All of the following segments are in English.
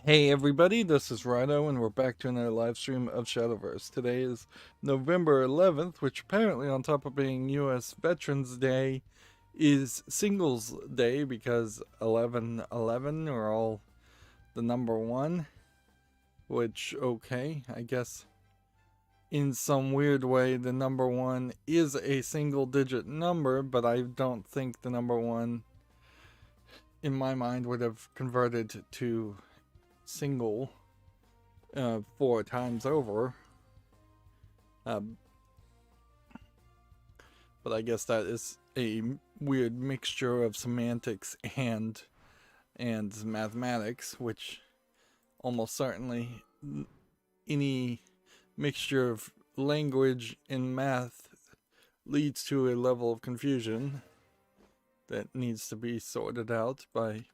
Hey everybody, this is Rydo, and we're back to another live stream of Shadowverse. Today is November 11th, which apparently, on top of being US Veterans Day, is Singles Day because 1111 are all the number one. Which, okay, I guess in some weird way, the number one is a single digit number, but I don't think the number one, in my mind, would have converted to single 4 times over. Um, but I guess that is a weird mixture of semantics and mathematics, which almost certainly any mixture of language and math leads to a level of confusion that needs to be sorted out by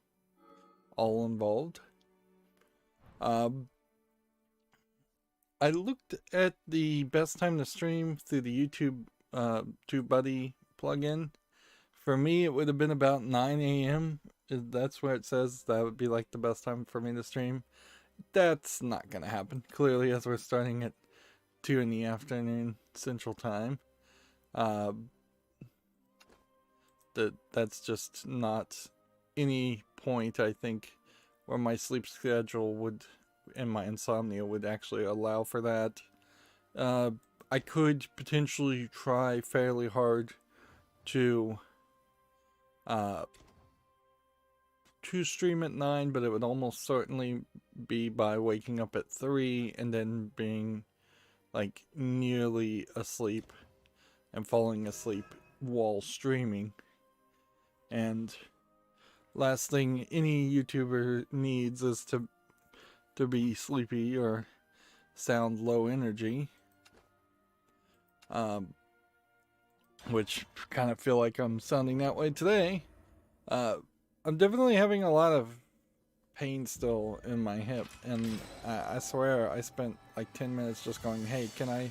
all involved. I looked at the best time to stream through the YouTube TubeBuddy plugin. For me, it would have been about 9 a.m. That's where it says that would be like the best time for me to stream. That's not going to happen, clearly, as we're starting at 2 in the afternoon Central Time. That's just not any point, I think, where my sleep schedule would and my insomnia would actually allow for that. I could potentially try fairly hard to stream at 9, but it would almost certainly be by waking up at 3 and then being like nearly asleep and falling asleep while streaming. And last thing any YouTuber needs is to be sleepy or sound low energy. Which kind of feel like I'm sounding that way today. I'm definitely having a lot of pain still in my hip, and I swear I spent like 10 minutes just going, hey, can I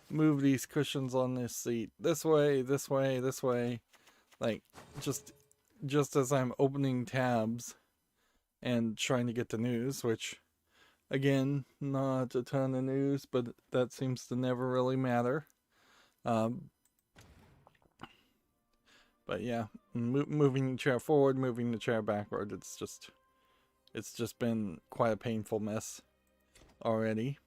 move these cushions on this seat this way, this way, this way? Like, just as I'm opening tabs and trying to get the news, which, again, not a ton of news, but that seems to never really matter. But yeah, moving the chair forward, moving the chair backward, it's just been quite a painful mess already.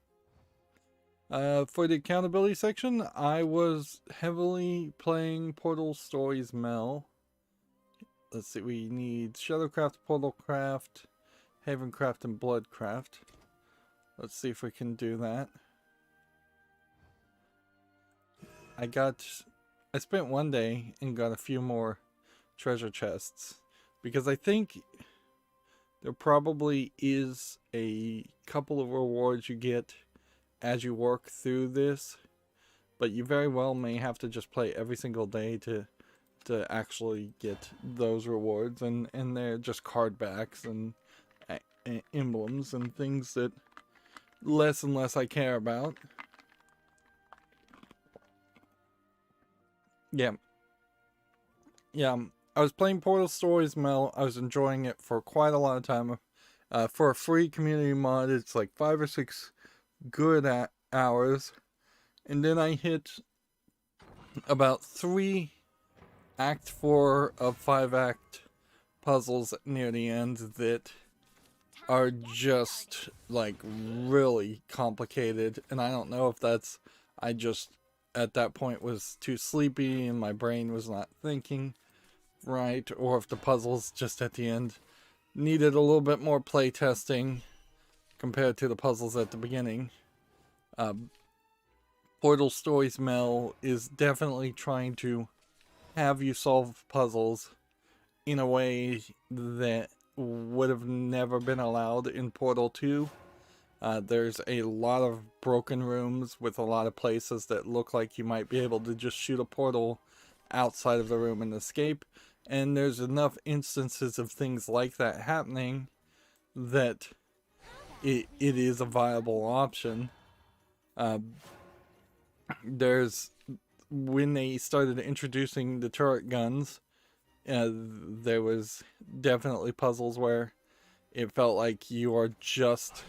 For the accountability section, I was heavily playing Portal Stories Mel. Let's see, we need Shadowcraft, Portalcraft, Havencraft, and Bloodcraft. Let's see if we can do that. I spent one day and got a few more treasure chests, because I think there probably is a couple of rewards you get as you work through this, but you very well may have to just play every single day to actually get those rewards, and they're just card backs and emblems and things that less and less I care about. Yeah. I was playing Portal Stories Mel. I was enjoying it for quite a lot of time. For a free community mod, it's like 5 or 6 good hours. And then I hit about 3 Act 4 of 5 act puzzles near the end that are just like really complicated. And I don't know if that's, I just at that point was too sleepy and my brain was not thinking right, or if the puzzles just at the end needed a little bit more play testing compared to the puzzles at the beginning. Portal Stories Mel is definitely trying to have you solve puzzles in a way that would have never been allowed in Portal 2. There's a lot of broken rooms with a lot of places that look like you might be able to just shoot a portal outside of the room and escape. And there's enough instances of things like that happening that it is a viable option. When they started introducing the turret guns, there was definitely puzzles where it felt like you are just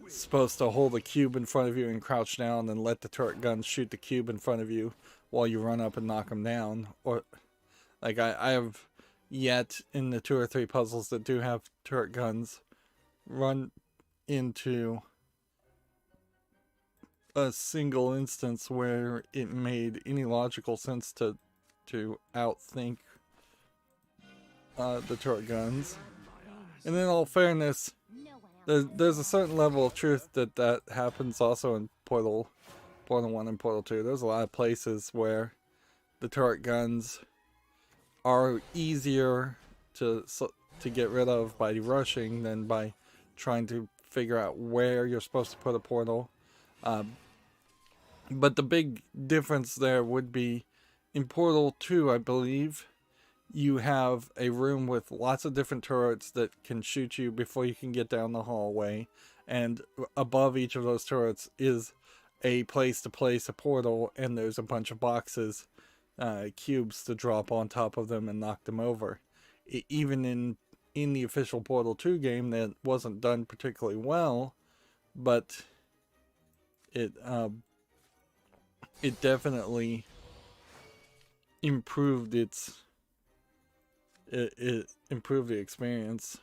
supposed to hold a cube in front of you and crouch down and let the turret guns shoot the cube in front of you while you run up and knock them down. Or like I have yet in the 2 or 3 puzzles that do have turret guns run into a single instance where it made any logical sense to outthink the turret guns. And in all fairness, there's a certain level of truth that happens also in Portal 1 and Portal 2. There's a lot of places where the turret guns are easier to get rid of by rushing than by trying to figure out where you're supposed to put a portal. But the big difference there would be in Portal 2, I believe, you have a room with lots of different turrets that can shoot you before you can get down the hallway. And above each of those turrets is a place to place a portal, and there's a bunch of boxes, cubes to drop on top of them and knock them over. Even in the official Portal 2 game, that wasn't done particularly well, but it definitely improved it improved the experience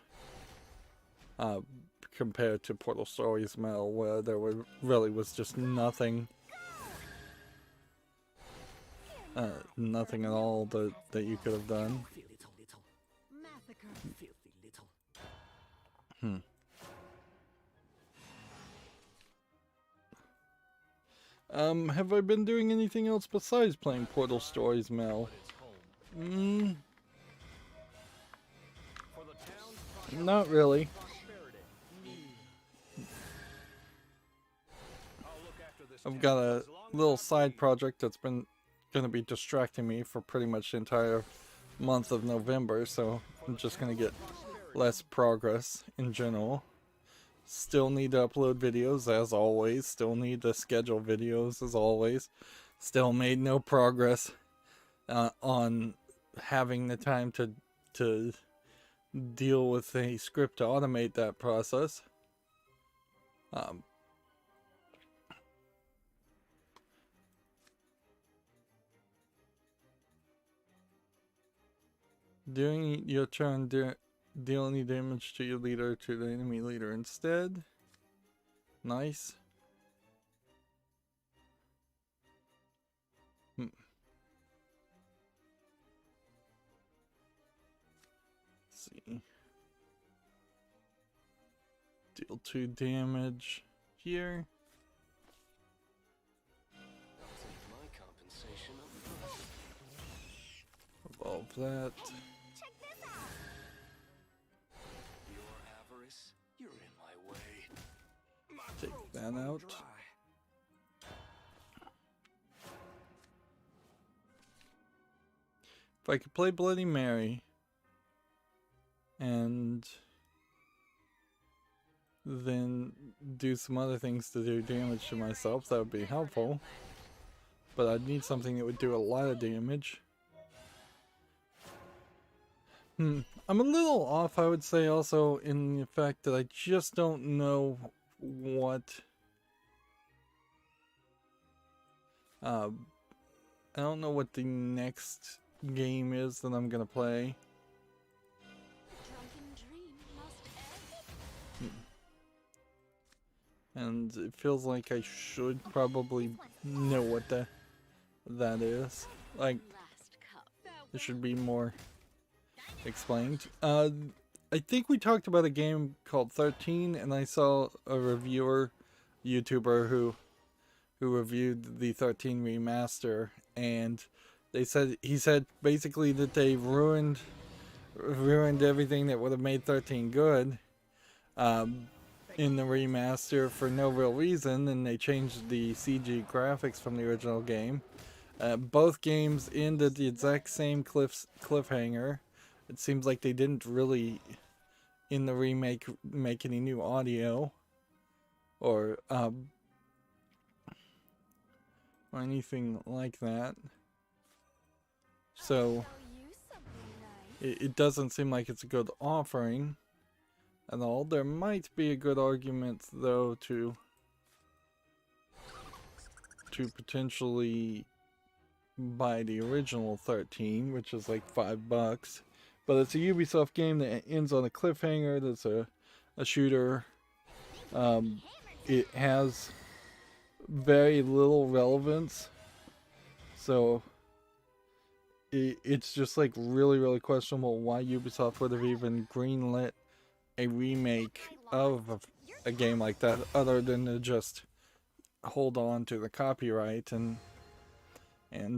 compared to Portal Stories Metal, where there really was just nothing nothing at all that you could have done. Have I been doing anything else besides playing Portal Stories, Mel? Not really. I've got a little side project that's been gonna be distracting me for pretty much the entire month of November, so I'm just gonna get less progress in general. Still need to upload videos as always. Still need to schedule videos as always. Still made no progress on having the time to deal with a script to automate that process. During your turn, deal any damage to your leader to the enemy leader instead. Nice. Let's see. Deal 2 damage here. Evolve that. Take that out. If I could play Bloody Mary and then do some other things to do damage to myself, that would be helpful. But I'd need something that would do a lot of damage. I'm a little off, I would say, also in the fact that I just don't know what I don't know what the next game is that I'm gonna play. And it feels like I should probably know what that is. Like, it should be more explained. I think we talked about a game called 13, and I saw a YouTuber who reviewed the 13 remaster, and he said basically that they ruined everything that would have made 13 good in the remaster for no real reason, and they changed the CG graphics from the original game. Both games ended the exact same cliffhanger. It seems like they didn't really, in the remake, make any new audio or anything like that. So it doesn't seem like it's a good offering. and all. There might be a good argument though to potentially buy the original 13, which is like $5. But it's a Ubisoft game that ends on a cliffhanger. That's a shooter. It has very little relevance, so it's just like really questionable why Ubisoft would have even greenlit a remake of a game like that, other than to just hold on to the copyright and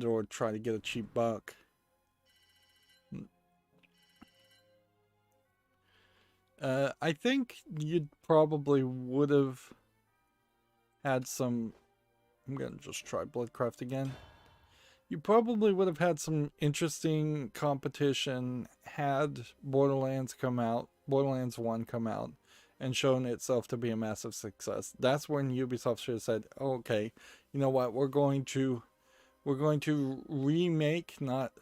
or try to get a cheap buck. I think you probably would have had some. I'm gonna just try Bloodcraft again. You probably would have had some interesting competition had Borderlands 1 come out, and shown itself to be a massive success. That's when Ubisoft should have said, oh, okay, you know what, we're going to remake, not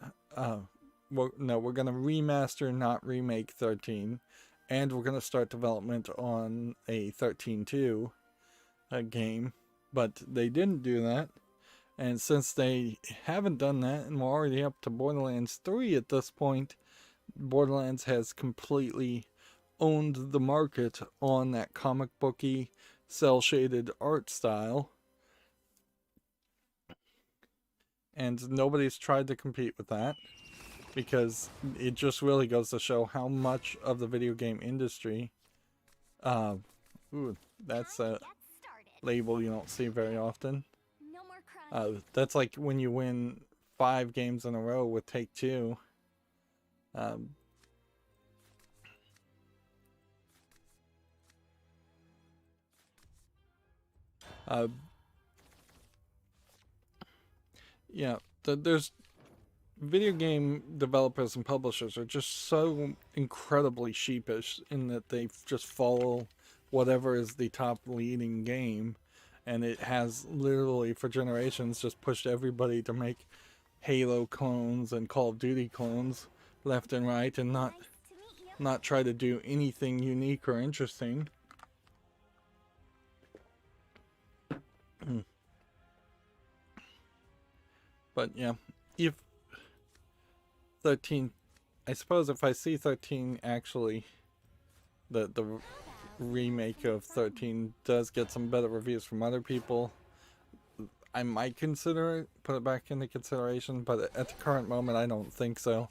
we're going to remaster, not remake 13, and we're going to start development on a 13-2 game. But they didn't do that, and since they haven't done that, and we're already up to Borderlands 3 at this point, Borderlands has completely owned the market on that comic booky, cel-shaded art style, and nobody's tried to compete with that, because it just really goes to show how much of the video game industry, ooh, that's a label you don't see very often. That's like when you win 5 games in a row with Take-Two. Yeah, there's video game developers and publishers are just so incredibly sheepish in that they just follow whatever is the top leading game, and it has literally for generations just pushed everybody to make Halo clones and Call of Duty clones left and right, and not try to do anything unique or interesting. But yeah, if 13, I suppose if I see 13 actually, the remake of 13 does get some better reviews from other people, I might consider it, put it back into consideration, but at the current moment I don't think so.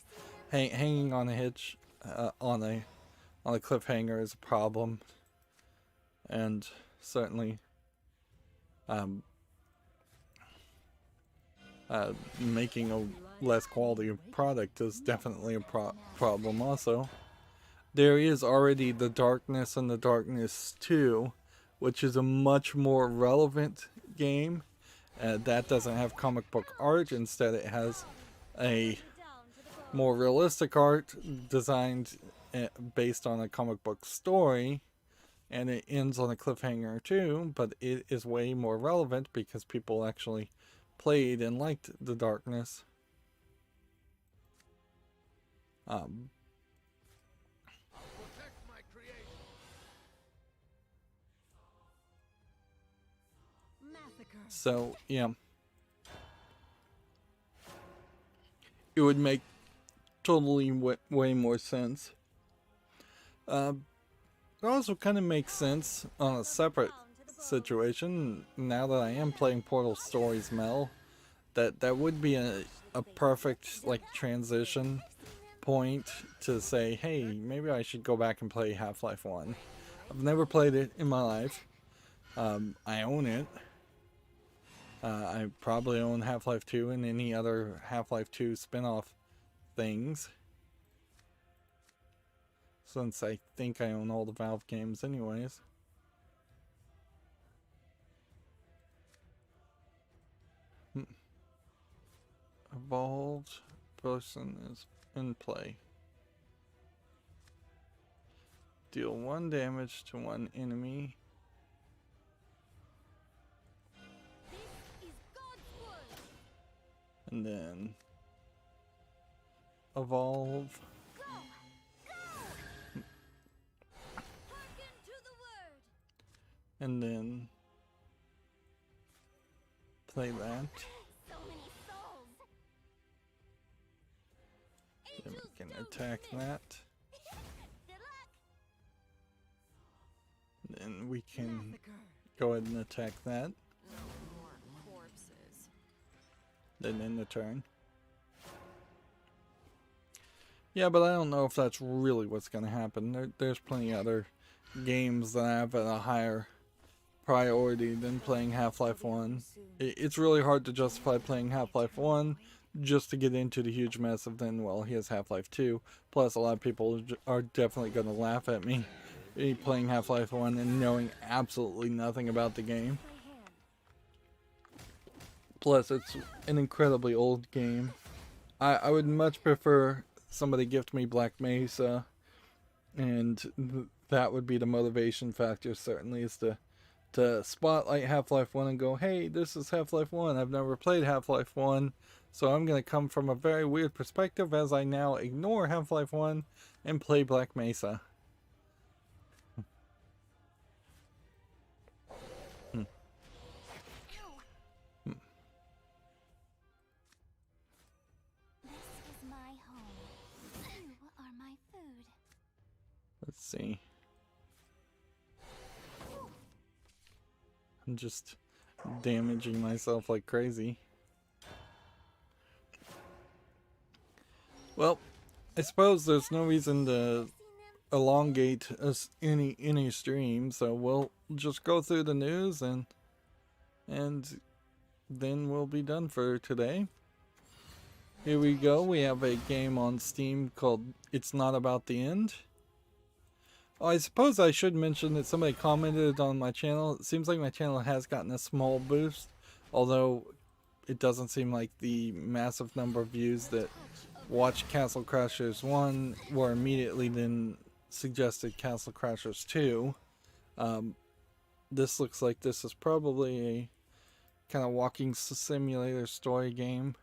Hanging on a hitch, on a cliffhanger is a problem, and certainly making a less quality product is definitely a problem also. There is already The Darkness and The Darkness 2, which is a much more relevant game. That doesn't have comic book art. Instead, it has a more realistic art designed based on a comic book story, and it ends on a cliffhanger too, but it is way more relevant because people actually played and liked The Darkness. So yeah, it would make totally way more sense. It also kind of makes sense on a separate situation. Now that I am playing Portal Stories, Mel, that would be a perfect like transition point to say, hey, maybe I should go back and play Half-Life 1. I've never played it in my life. I own it. I probably own Half-Life 2 and any other Half-Life 2 spin-off things, since I think I own all the Valve games anyways. Evolved person is in play. Deal 1 damage to 1 enemy. And then evolve. and then play that. Then we can attack that. Then we can go ahead and attack that. Then end the turn. Yeah, but I don't know if that's really what's going to happen. There's plenty of other games that I have at a higher priority than playing Half-Life 1. It's really hard to justify playing Half-Life 1 just to get into the huge mess of then, well, here's Half-Life 2. Plus, a lot of people are definitely going to laugh at me playing Half-Life 1 and knowing absolutely nothing about the game. Plus, it's an incredibly old game. I would much prefer somebody gift me Black Mesa, and that would be the motivation factor, certainly, is to spotlight Half-Life 1 and go, hey, this is Half-Life 1. I've never played Half-Life 1, so I'm going to come from a very weird perspective as I now ignore Half-Life 1 and play Black Mesa. Let's see. I'm just damaging myself like crazy. Well, I suppose there's no reason to elongate us any stream, so we'll just go through the news and then we'll be done for today. Here we go. We have a game on Steam called It's Not About the End. Oh, I suppose I should mention that somebody commented on my channel. It seems like my channel has gotten a small boost, although it doesn't seem like the massive number of views that watched Castle Crashers 1 were immediately then suggested Castle Crashers 2. This looks like this is probably a kind of walking simulator story game.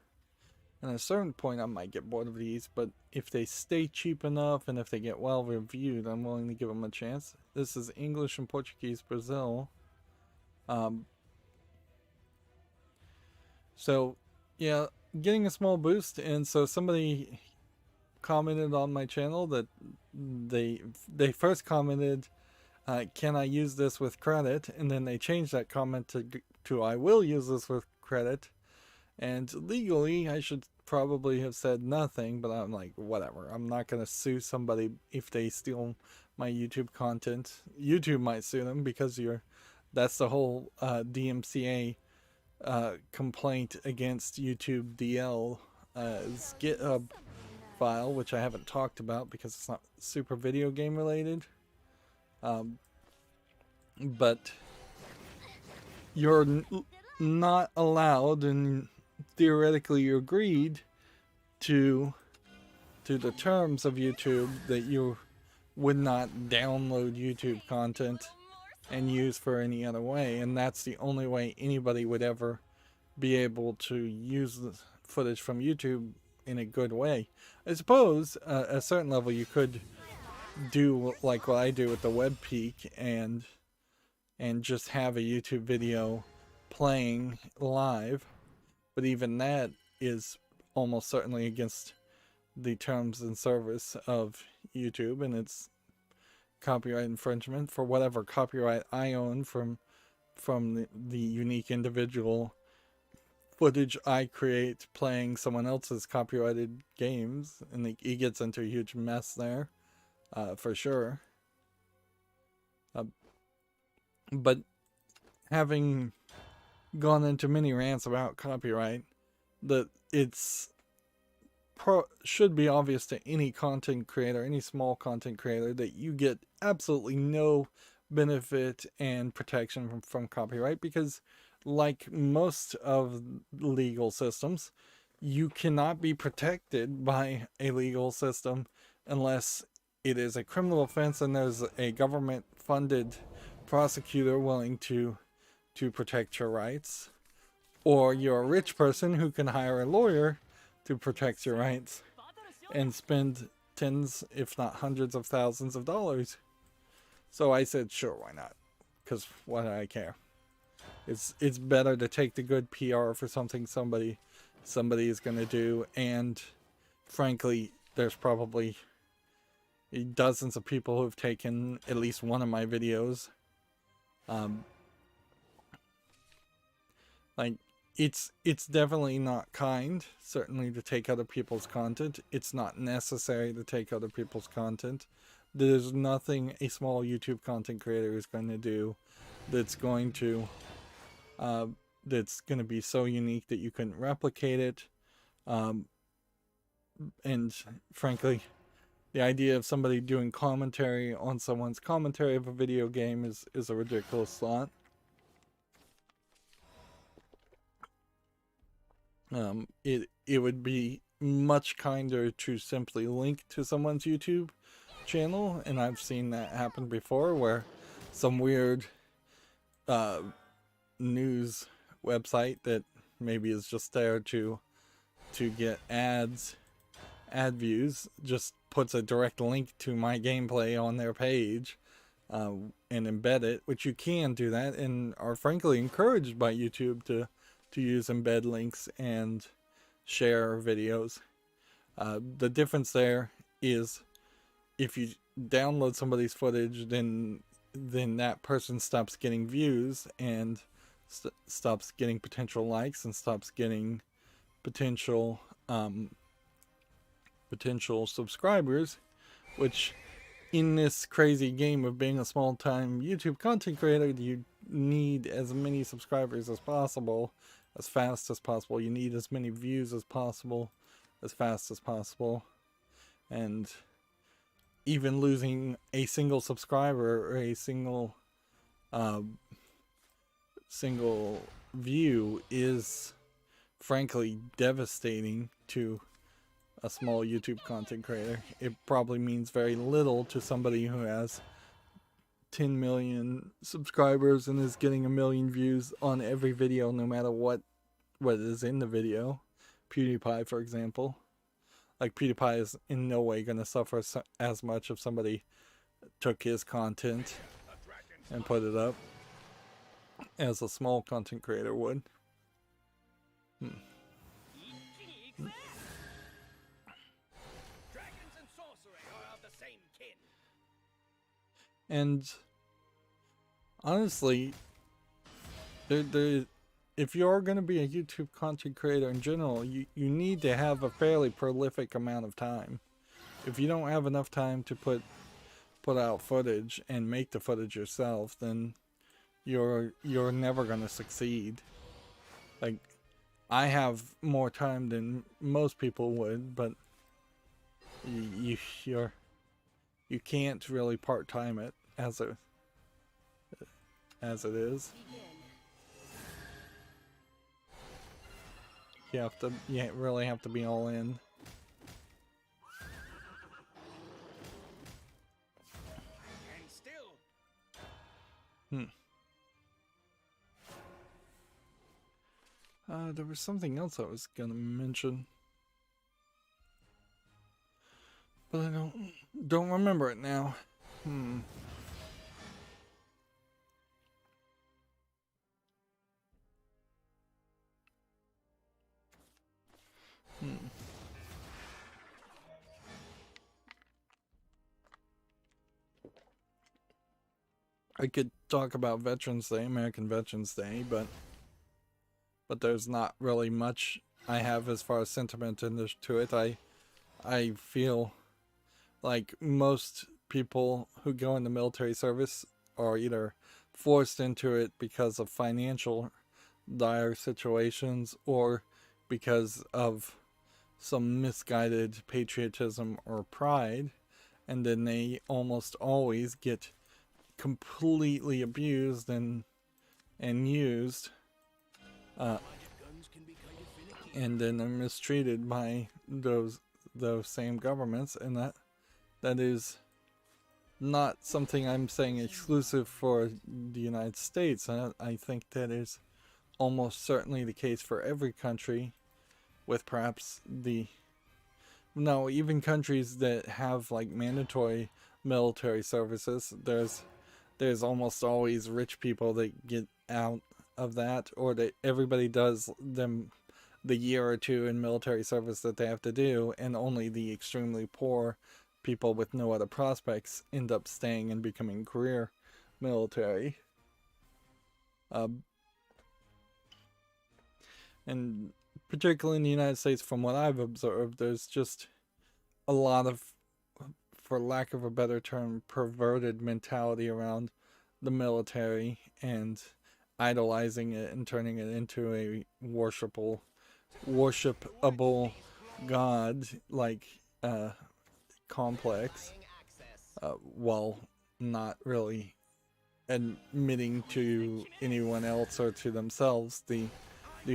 And at a certain point I might get bored of these, but if they stay cheap enough and if they get well reviewed, I'm willing to give them a chance. This is English and Portuguese Brazil. So yeah, getting a small boost, and so somebody commented on my channel that they first commented, can I use this with credit? And then they changed that comment to I will use this with credit. And legally, I should probably have said nothing, but I'm like, whatever. I'm not going to sue somebody if they steal my YouTube content. YouTube might sue them because that's the whole DMCA complaint against YouTube DL GitHub file, which I haven't talked about because it's not super video game related. But you're not allowed, and theoretically you agreed to the terms of YouTube that you would not download YouTube content and use for any other way, and that's the only way anybody would ever be able to use the footage from YouTube in a good way. I suppose at a certain level you could do like what I do with the WebPeak and just have a YouTube video playing live, but even that is almost certainly against the terms and service of YouTube, and it's copyright infringement for whatever copyright I own from the unique individual footage I create playing someone else's copyrighted games, and it gets into a huge mess there, for sure. But having gone into many rants about copyright, that should be obvious to any content creator, any small content creator, that you get absolutely no benefit and protection from copyright, because like most of legal systems, you cannot be protected by a legal system unless it is a criminal offense and there's a government funded prosecutor willing to protect your rights, or you're a rich person who can hire a lawyer to protect your rights and spend tens if not hundreds of thousands of dollars. So I said sure, why not, because why do I care? It's better to take the good PR for something somebody is going to do, and frankly, there's probably dozens of people who have taken at least one of my videos. Like, it's definitely not kind, certainly, to take other people's content. It's not necessary to take other people's content. There's nothing a small YouTube content creator is going to do that's going to be so unique that you couldn't replicate it. And frankly, the idea of somebody doing commentary on someone's commentary of a video game is a ridiculous thought. It would be much kinder to simply link to someone's YouTube channel, and I've seen that happen before, where some weird news website that maybe is just there to get ad views just puts a direct link to my gameplay on their page and embed it, which you can do that and are frankly encouraged by YouTube to use embed links and share videos. The difference there is if you download somebody's footage, then that person stops getting views and stops getting potential likes and stops getting potential subscribers, which in this crazy game of being a small-time YouTube content creator, you need as many subscribers as possible, as fast as possible. You need as many views as possible, as fast as possible. And even losing a single subscriber or a single view is frankly devastating to a small YouTube content creator. It probably means very little to somebody who has 10 million subscribers and is getting 1 million views on every video, no matter what is in the video. PewDiePie, for example. Like, PewDiePie is in no way going to suffer as much if somebody took his content and put it up as a small content creator would. And honestly, if you are going to be a YouTube content creator in general, you need to have a fairly prolific amount of time. If you don't have enough time to put out footage and make the footage yourself, then you're never going to succeed. Like, I have more time than most people would, but you can't really part-time it as it is. You really have to be all in. There was something else I was gonna mention, but I don't remember it now. I could talk about Veterans Day, American Veterans Day, but there's not really much I have as far as sentiment to it. I feel like most people who go in the military service are either forced into it because of financial dire situations or because of some misguided patriotism or pride, and then they almost always get completely abused and used, and then they're mistreated by those same governments, and that is not something I'm saying exclusive for the United States. I think that is almost certainly the case for every country, with perhaps even countries that have like mandatory military services. There's there's almost always rich people that get out of that, or that everybody does them the year or two in military service that they have to do, and only the extremely poor people with no other prospects end up staying and becoming career military. And particularly in the United States, from what I've observed, there's just a lot of, for lack of a better term, perverted mentality around the military and idolizing it and turning it into a worshipable god like complex, while not really admitting to anyone else or to themselves the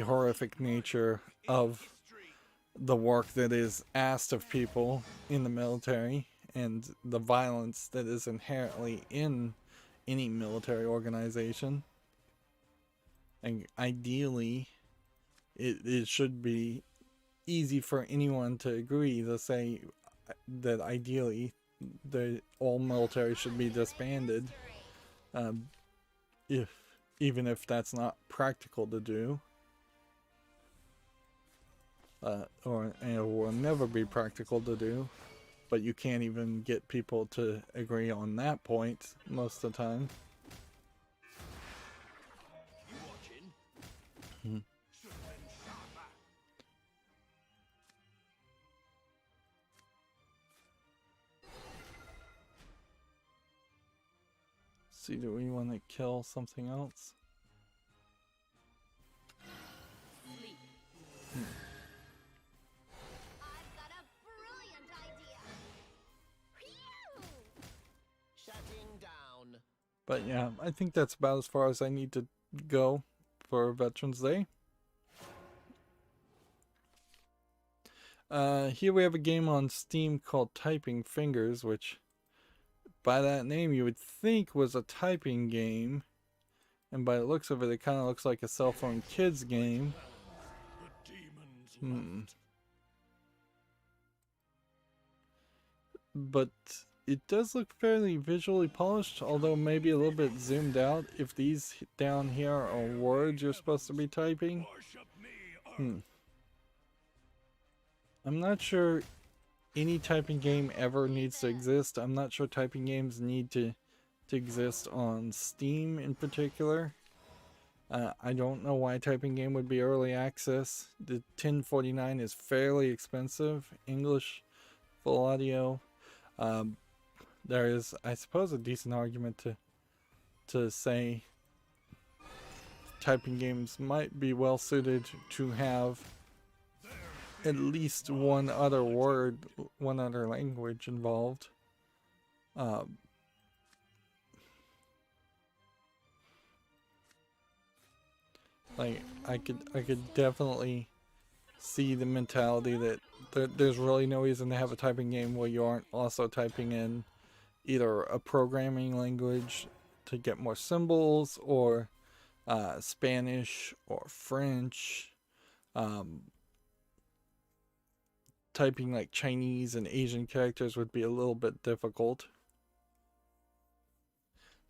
horrific nature of the work that is asked of people in the military and the violence that is inherently in any military organization. And ideally, it should be easy for anyone to agree to say that ideally all military should be disbanded, even if that's not practical to do, or it will never be practical to do. But you can't even get people to agree on that point most of the time. See, do we want to kill something else? I've got a brilliant idea. Shutting down. But yeah, I think that's about as far as I need to go for Veterans Day. Here we have a game on Steam called Typing Fingers, which by that name you would think was a typing game, and by the looks of it, it kind of looks like a cell phone kids game. But it does look fairly visually polished, although maybe a little bit zoomed out. If these down here are words you're supposed to be typing. I'm not sure any typing game ever needs to exist. I'm not sure typing games need to exist on Steam in particular. I don't know why a typing game would be early access. The $10.49 is fairly expensive. English, full audio. There is, I suppose, a decent argument to say typing games might be well suited to have at least one other word, one other language involved. Like I could definitely see the mentality that there's really no reason to have a typing game where you aren't also typing in either a programming language to get more symbols, or Spanish or French. Typing like Chinese and Asian characters would be a little bit difficult.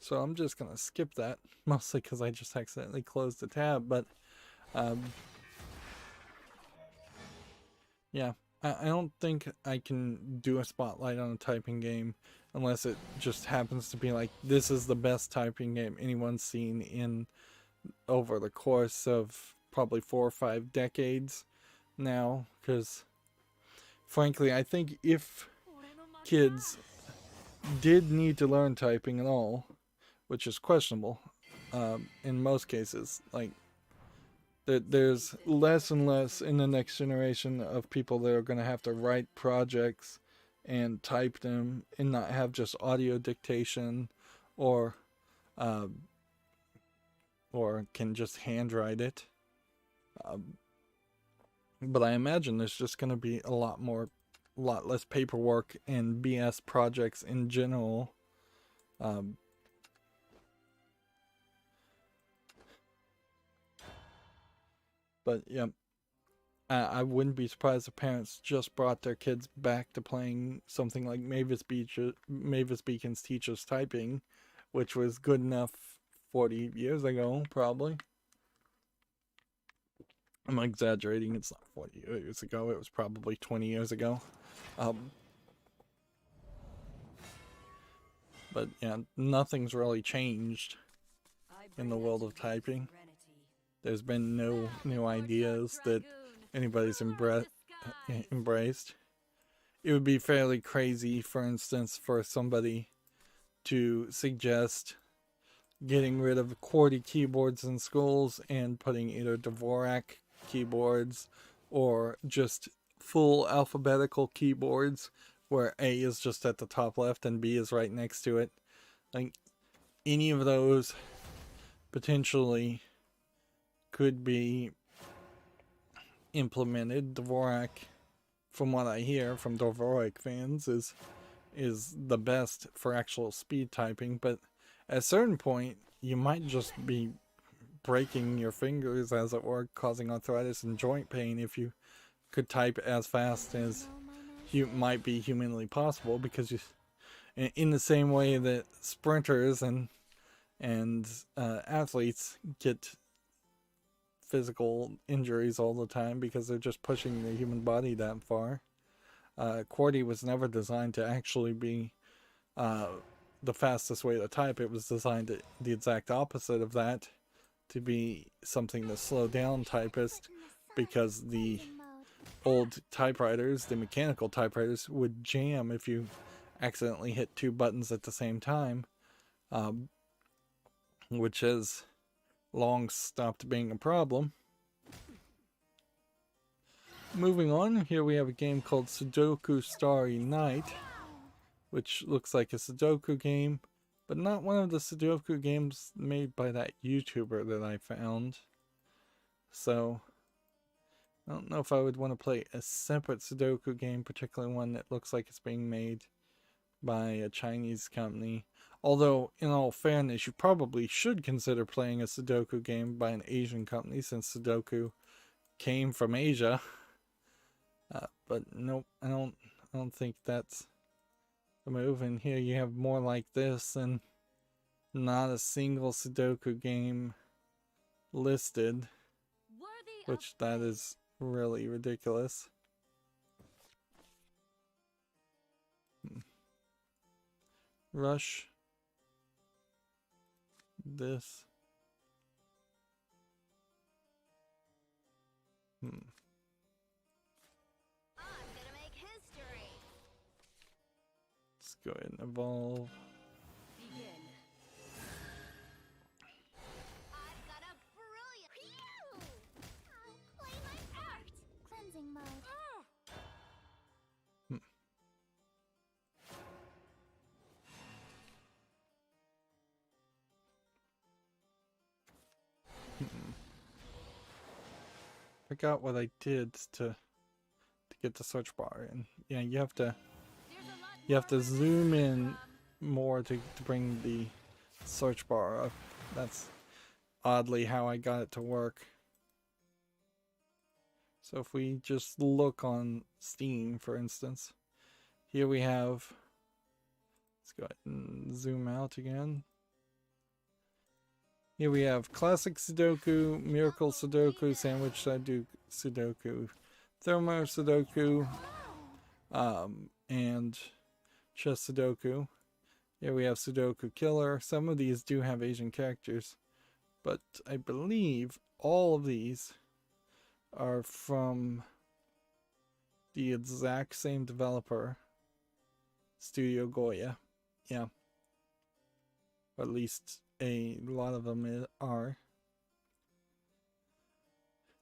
So I'm just gonna skip that, mostly because I just accidentally closed the tab. But yeah, I don't think I can do a spotlight on a typing game unless it just happens to be like, this is the best typing game anyone's seen in over the course of probably 4 or 5 decades now. Because frankly, I think if kids did need to learn typing at all, which is questionable in most cases, like there's less and less in the next generation of people that are going to have to write projects and type them and not have just audio dictation, or can just handwrite it. But I imagine there's just going to be a lot less paperwork and BS projects in general. But yeah, I wouldn't be surprised if parents just brought their kids back to playing something like Mavis Beacon's Teacher's Typing, which was good enough 40 years ago, probably. I'm exaggerating, it's not 40 years ago, it was probably 20 years ago. But yeah, nothing's really changed in the world of typing. There's been no new ideas that anybody's embraced. It would be fairly crazy, for instance, for somebody to suggest getting rid of QWERTY keyboards in schools and putting either Dvorak keyboards or just full alphabetical keyboards where A is just at the top left and B is right next to it. Like, any of those potentially could be implemented. Dvorak, from what I hear from Dvorak fans, is the best for actual speed typing, but at a certain point you might just be breaking your fingers, as it were, causing arthritis and joint pain if you could type as fast as might be humanly possible, because you, in the same way that sprinters and athletes get physical injuries all the time because they're just pushing the human body that far. QWERTY was never designed to actually be the fastest way to type. It was designed to the exact opposite of that, to be something to slow down typists, because the old typewriters, the mechanical typewriters, would jam if you accidentally hit two buttons at the same time, which has long stopped being a problem. Moving on, here we have a game called Sudoku Starry Night, which looks like a Sudoku game, but not one of the Sudoku games made by that YouTuber that I found. So I don't know if I would want to play a separate Sudoku game, particularly one that looks like it's being made by a Chinese company. Although, in all fairness, you probably should consider playing a Sudoku game by an Asian company, since Sudoku came from Asia. But nope, I don't think that's the move. And here you have more like this, and not a single Sudoku game listed, which that is really ridiculous. Rush. This. Let's go ahead and evolve. I've got a brilliant. I'll play my part. Cleansing mode. Forgot what I did to get the search bar in. Yeah, you have to zoom in more to bring the search bar up. That's oddly how I got it to work. So if we just look on Steam, for instance, here we have, let's go ahead and zoom out again. Here we have Classic Sudoku, Miracle Sudoku, Sandwich Sudoku, Thermo Sudoku, and Chess Sudoku. Here we have Sudoku Killer. Some of these do have Asian characters, but I believe all of these are from the exact same developer, Studio Goya. Yeah. Or at least a lot of them are.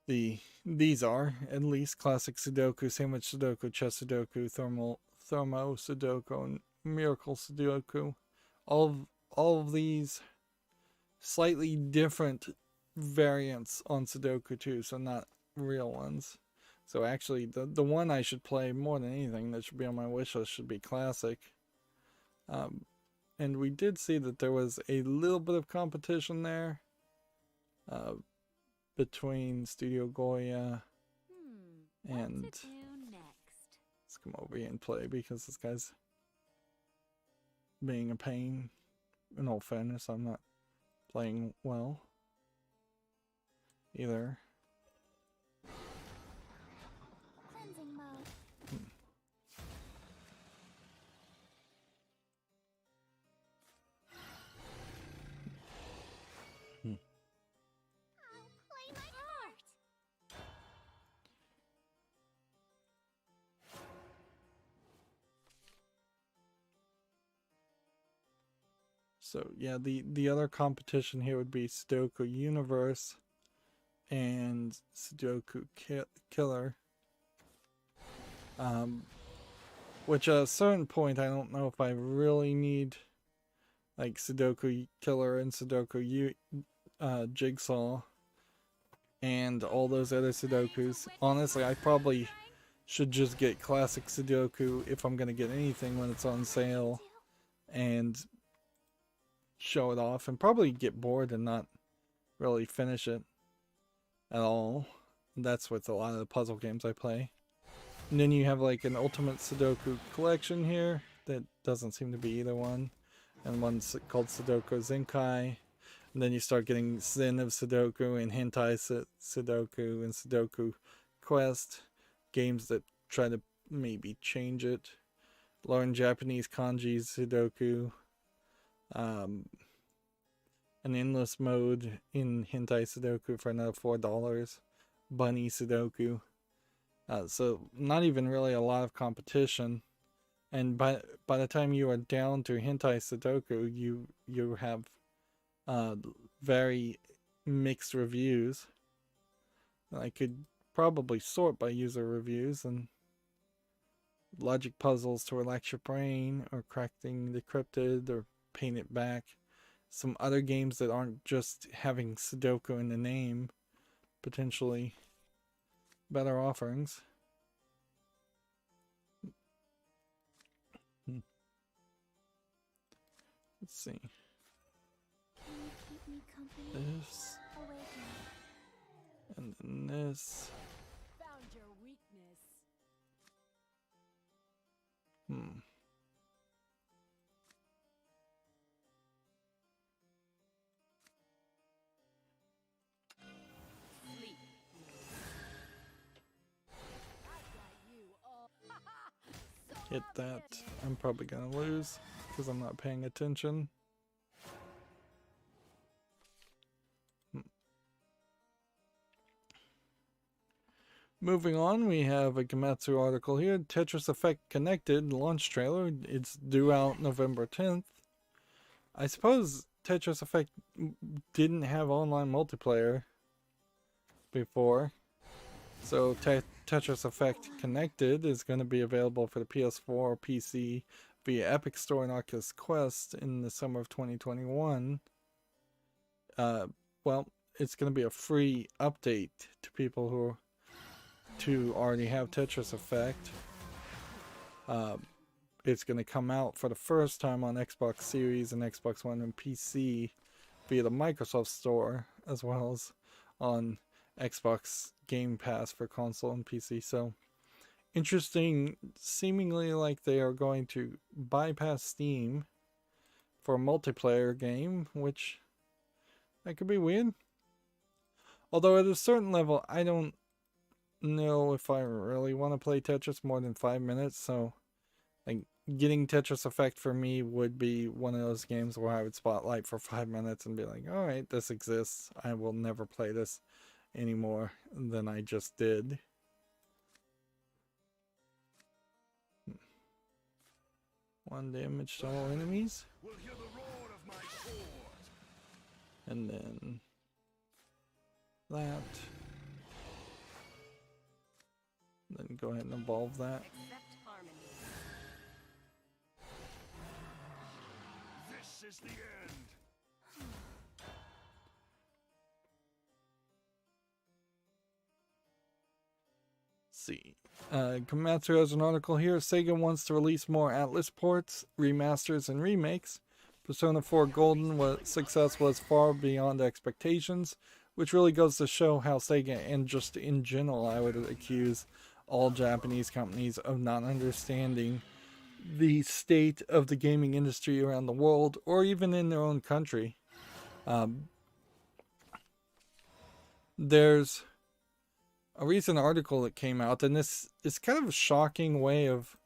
These are at least Classic Sudoku, Sandwich Sudoku, Chess Sudoku, Thermo Sudoku, and Miracle Sudoku. All of these slightly different variants on Sudoku too, so not real ones. So actually, the one I should play more than anything that should be on my wish list should be Classic. And we did see that there was a little bit of competition there between Studio Goya and... Let's come over here and play, because this guy's being a pain. in all fairness, I'm not playing well either. Cleansing mode. I'll play my part. So yeah, the other competition here would be Sudoku Universe and Sudoku Killer. Which at a certain point, I don't know if I really need like Sudoku Killer and Sudoku Jigsaw and all those other Sudokus. Honestly, I probably should just get Classic Sudoku if I'm gonna get anything when it's on sale, and show it off, and probably get bored and not really finish it at all. That's with a lot of the puzzle games I play. And then you have like an Ultimate Sudoku collection here that doesn't seem to be either one, and one's called Sudoku Zenkai. And then you start getting Zen of Sudoku and Hentai Sudoku and Sudoku Quest, games that try to maybe change it. Learn Japanese kanji Sudoku. An endless mode in Hentai Sudoku for another $4. Bunny Sudoku. So not even really a lot of competition. And by the time you are down to Hentai Sudoku, you have very mixed reviews. I could probably sort by user reviews and logic puzzles to relax your brain, or cracking the cryptid, or paint it back. Some other games that aren't just having Sudoku in the name, potentially better offerings. Let's see. Can you keep me company? This. Awaken. And then this. Found your weakness. Sleep. I've got you all. Hit that. I'm probably gonna lose because I'm not paying attention. Moving on, we have a Gematsu article here. Tetris Effect Connected launch trailer. It's due out November 10th. I suppose Tetris Effect didn't have online multiplayer before. So Tetris Effect Connected is going to be available for the PS4 or PC via Epic Store and Oculus Quest in the summer of 2021. Well, it's going to be a free update to people who already have Tetris Effect. It's going to come out for the first time on Xbox Series and Xbox One and PC via the Microsoft Store, as well as on Xbox Game Pass for console and PC. So interesting, seemingly like they are going to bypass Steam for a multiplayer game, which that could be weird. Although at a certain level, I don't know if I really want to play Tetris more than 5 minutes, so like getting Tetris Effect for me would be one of those games where I would spotlight for 5 minutes and be like, alright, this exists. I will never play this anymore than I just did. One damage to all enemies. And then that. Then go ahead and evolve that. Accept harmony. This is the end. See. Komatsu has an article here. Sega wants to release more Atlas ports, remasters, and remakes. Persona 4 Golden success was far beyond expectations, which really goes to show how Sega, and just in general, I would accuse all Japanese companies of not understanding the state of the gaming industry around the world, or even in their own country. There's a recent article that came out, and this is kind of a shocking way of